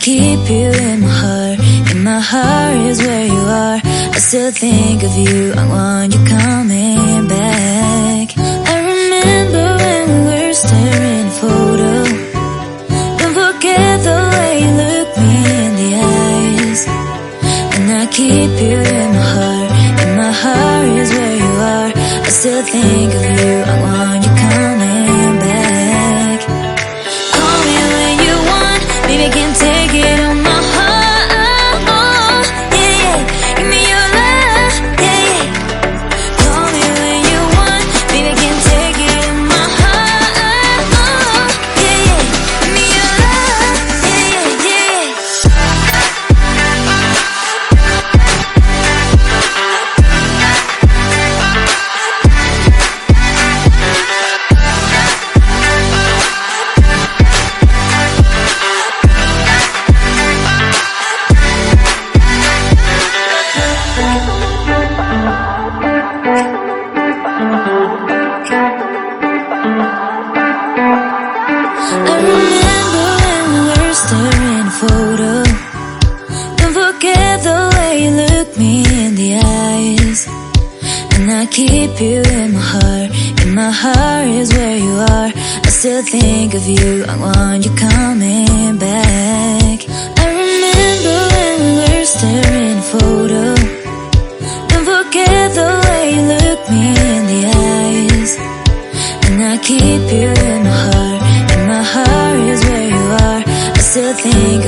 keep you in my heart. In my heart is where you are. I still think of you, I want you coming back. I remember when we were staring at a photo. Don't forget the way you look me in the eyes. And I keep you in my heart. In my heart is where you are. I still think of you, I want you coming back. Call me when you want, baby, I can't take it on my heart. Yeah, yeah, give me your love, yeah, yeah. Call me when you want, baby, I can't take it on my heart. Yeah, yeah, give me your love, yeah, yeah, yeah. I remember when we were staring at a photo. Don't forget the way you look me in the eyes. And I keep you in my heart. In my heart is where you are. I still think of you, I want you coming back. I remember when we were staring at a photo. Don't forget the way you look me in the eyes. And I keep you in my heart. In my heart is where you are. I still think